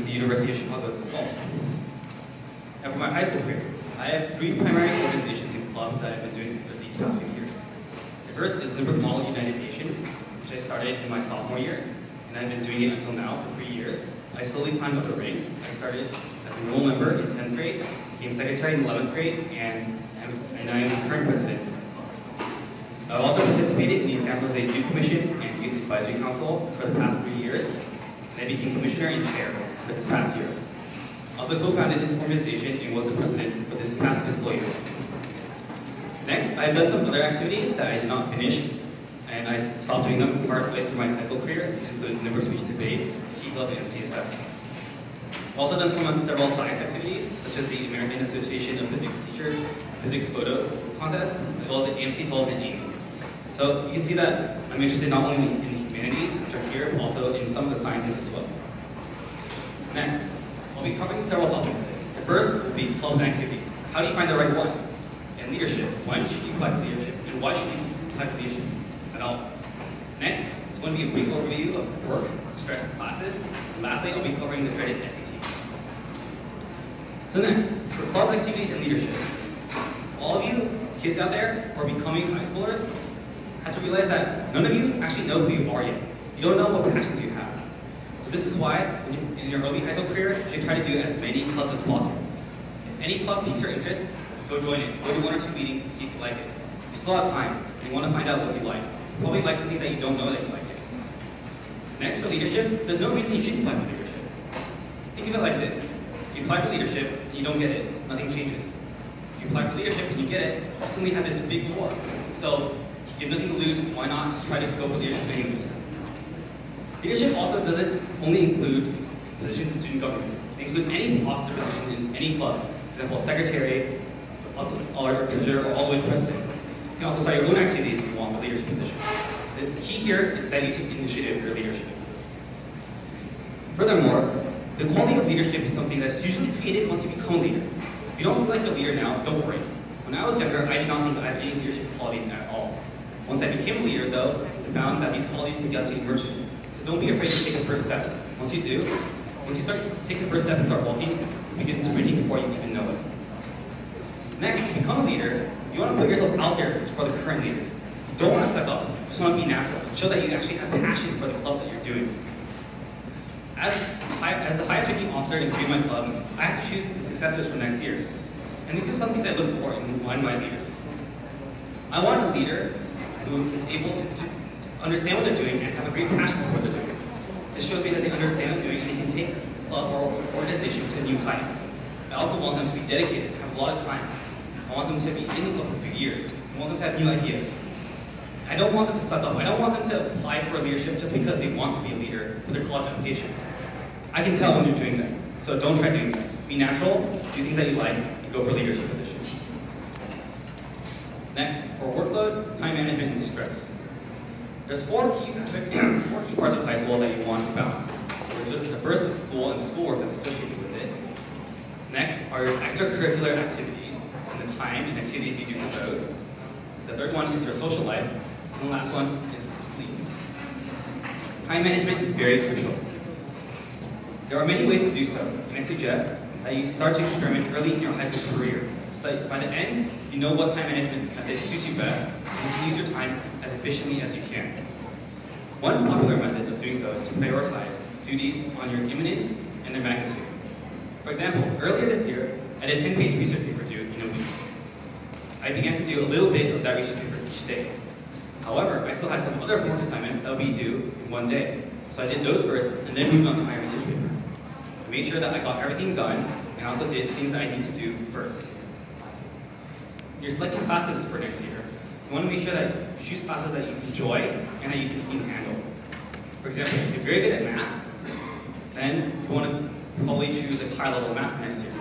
the University of Chicago this fall. And for my high school career, I have 3 primary organizations and clubs that I've been doing for these past few years. The first is Lynbrook Mall United Nations, which I started in my sophomore year, and I've been doing it until now for 3 years. I slowly climbed up the ranks. I started as a normal member in 10th grade, became secretary in 11th grade, and I am the current president. I've also participated in the San Jose Youth Commission and Youth Advisory Council for the past 3 years, and I became commissioner and chair for this past year. I also co-founded this organization and was the president for this past fiscal year. Next, I've done some other activities that I did not finish, and I stopped doing them partway through my high school career, which include Lynbrook Speech and Debate, Key Club, and CSF. I've also done several science activities, such as the American Association of Physics Teachers Physics Photo Contest, as well as the AMC 12 and AIME. So you can see that I'm interested not only in the humanities, which are here, but also in some of the sciences as well. Next, I'll be covering several topics today. The first will be clubs and activities. How do you find the right one? And leadership. When should you apply for leadership? And why should you apply for leadership at all? Next, it's going to be a brief overview of work, stress, classes. And lastly, I'll be covering the dreaded SATs. So next, for clubs, activities, and leadership. All of you kids out there who are becoming high schoolers have to realize that none of you actually know who you are yet. You don't know what passions you have. So this is why, in your early high school career, you should try to do as many clubs as possible. If any club piques your interest, go join it. Go to 1 or 2 meetings and see if you like it. You still have time, and you want to find out what you like. You probably like something that you don't know that you like it. Next, for leadership, there's no reason you shouldn't apply for leadership. Think of it like this. You apply for leadership, and you don't get it, nothing changes. You apply for leadership and you get it, you suddenly have this big war. So you have nothing to lose, why not just try to go for leadership anyways? Leadership also doesn't only include positions in student government. They include any officer position in any club. For example, secretary, or treasurer, or all the way to president. You can also start your own activities if you want a leadership position. The key here is that you take initiative for leadership. Furthermore, the quality of leadership is something that's usually created once you become a leader. If you don't feel like a leader now, don't worry. When I was younger, I did not think I had any leadership qualities at all. Once I became a leader, though, I found that these qualities began to emerge. So don't be afraid to take the first step. Once you do, once you take the first step and start walking, you begin sprinting before you even know it. Next, to become a leader, you want to put yourself out there for the current leaders. You don't want to step up. You just want to be natural. Show that you actually have passion for the club that you're doing. As the highest ranking officer in 3 of my clubs, I have to choose the successors for next year. And these are some things I look for in one of my leaders. I want a leader who is able to understand what they're doing and have a great passion for what they're doing. This shows me that they understand what they're doing and they can take the club or organization to a new height. I also want them to be dedicated, have a lot of time. I want them to be in the club for a few years. I want them to have new ideas. I don't want them to suck up. I don't want them to apply for leadership just because they want to be a leader for their college applications. I can tell when you're doing that, so don't try doing that. Be natural, do things that you like, and go for leadership positions. Next, for workload, time management, and stress. There's 4 key parts of high school that you want to balance. The first is school and the schoolwork that's associated with it. Next are your extracurricular activities and the time and activities you do for those. The third one is your social life, and the last one is sleep. Time management is very crucial. There are many ways to do so, and I suggest that you start to experiment early in your high school career, so that by the end, you know what time management method suits you best, and you can use your time as efficiently as you can. One popular method of doing so is to prioritize duties on your imminence and their magnitude. For example, earlier this year, I did a 10-page research paper due in a week. I began to do a little bit of that research paper each day. However, I still had some other homework assignments that would be due in one day. So I did those first, and then moved on to my research paper. I made sure that I got everything done, and also did things that I need to do first. You're selecting classes for next year. You want to make sure that you choose classes that you enjoy and that you can handle. For example, if you're very good at math, then you want to probably choose a high level of math for next year.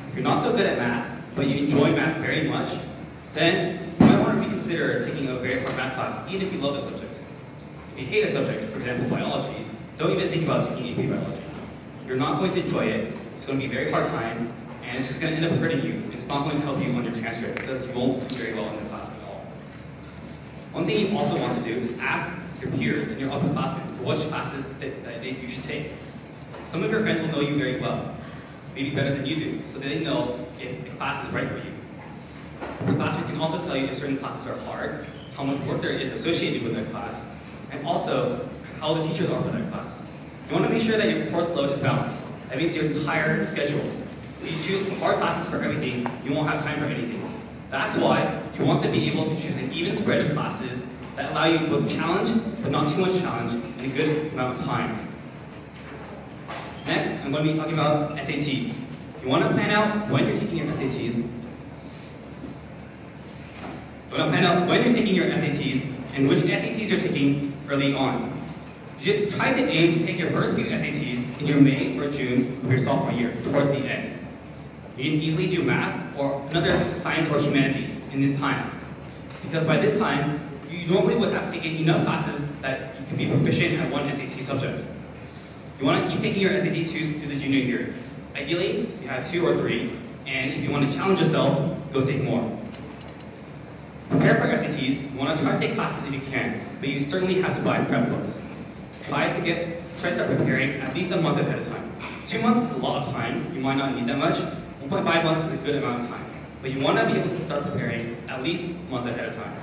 If you're not so good at math, but you enjoy math very much, then you might want to reconsider taking a very hard math class, even if you love the subject. If you hate a subject, for example, biology, don't even think about taking AP biology. You're not going to enjoy it, it's going to be a very hard time, and it's just going to end up hurting you, and it's not going to help you on your transcript because you won't do very well in the class at all. One thing you also want to do is ask your peers and your upperclassmen for which classes that you should take. Some of your friends will know you very well, maybe better than you do, so they know if the class is right for you. Your classroom can also tell you if certain classes are hard, how much work there is associated with that class, and also how the teachers are for that class. You want to make sure that your course load is balanced. That means your entire schedule. If you choose hard classes for everything, you won't have time for anything. That's why you want to be able to choose an even spread of classes that allow you both challenge, but not too much challenge, in a good amount of time. Next, I'm going to be talking about SATs. You want to plan out when you're taking your SATs. You want to plan out when you're taking your SATs and which SATs you're taking early on. You should try to aim to take your first few SATs in your May or June of your sophomore year, towards the end. You can easily do math or another science or humanities in this time. Because by this time, you normally would have taken enough classes that you can be proficient at one SAT subject. You want to keep taking your SAT 2s through the junior year. Ideally, you have 2 or 3, and if you want to challenge yourself, go take more. Prepare for SATs, you want to try to take classes if you can, but you certainly have to buy prep books. Try to start preparing at least a month ahead of time. 2 months is a lot of time, you might not need that much. 1.5 months is a good amount of time. But you want to be able to start preparing at least a month ahead of time.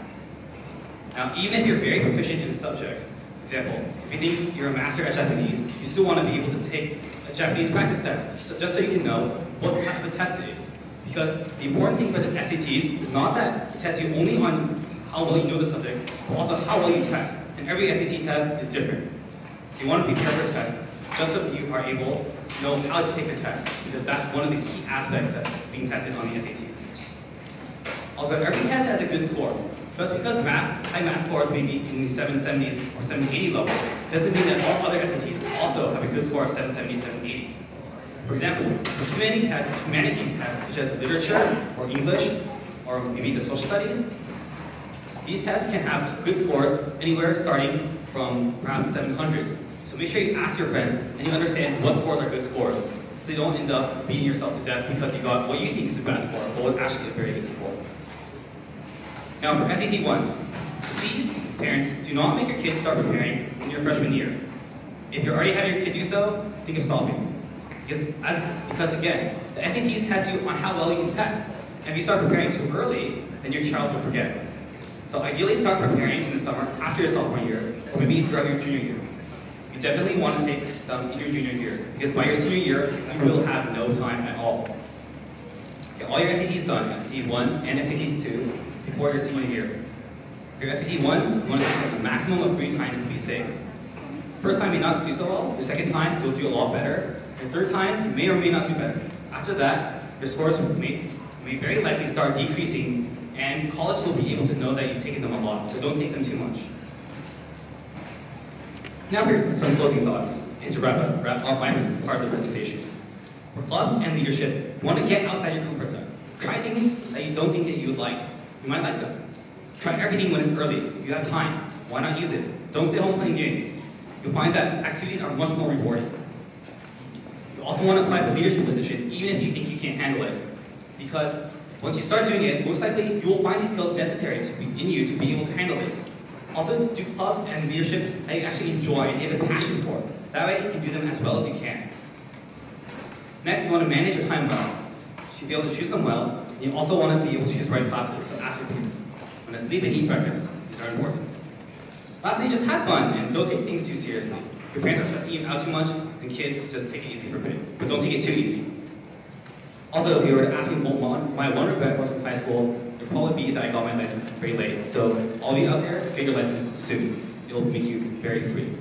Now, even if you're very proficient in a subject, for example, if you think you're a master at Japanese, you still want to be able to take a Japanese practice test, just so you can know what type of test it is. Because the important thing for the SATs is not that it tests you only on how well you know the subject, but also how well you test. And every SAT test is different. So you want to prepare for a test, just so that you are able to know how to take the test, because that's one of the key aspects that's being tested on the SATs. Also, every test has a good score. Just because high math scores may be in the 770s or 780 level, doesn't mean that all other SATs also have a good score of 770s, 780s. For example, humanities tests such as literature or English or maybe the social studies, these tests can have good scores anywhere starting from around 700s. So make sure you ask your friends and you understand what scores are good scores, so you don't end up beating yourself to death because you got what you think is a bad score, but was actually a very good score. Now for SAT 1s, please, parents, do not make your kids start preparing in your freshman year. If you're already having your kid do so, think of stopping. Because again, the SATs test you on how well you can test. And if you start preparing too early, then your child will forget. So ideally start preparing in the summer after your sophomore year, or maybe throughout your junior year. You definitely want to take them in your junior year, because by your senior year, you will have no time at all. Get all your SATs done, SAT 1s and SATs 2, before your senior year. Your SAT 1s, you want to take a maximum of 3 times to be safe. First time may not do so well, your second time you'll do a lot better, your third time you may or may not do better. After that, your scores may very likely start decreasing, and college will be able to know that you've taken them a lot, so don't take them too much. Now for some closing thoughts, and to wrap up my part of the presentation. For clubs and leadership, you want to get outside your comfort zone. Try things that you don't think that you would like. You might like them. Try everything when it's early. If you have time, why not use it? Don't stay home playing games. You'll find that activities are much more rewarding. You also want to apply for a leadership position, even if you think you can't handle it. Because once you start doing it, most likely you will find the skills necessary in you to be able to handle this. Also, do clubs and leadership that you actually enjoy and you have a passion for. That way you can do them as well as you can. Next, you want to manage your time well. You should be able to choose them well. And you also want to be able to choose the right classes, so ask your peers. When to sleep and eat breakfast, these are important. Lastly, just have fun and don't take things too seriously. If your parents are stressing you out too much, then kids, just take it easy for a bit. But don't take it too easy. Also, if you were to ask me what my one regret was from high school, it would probably be that I got my license very late. So all of you out there, get your license soon. It'll make you very free.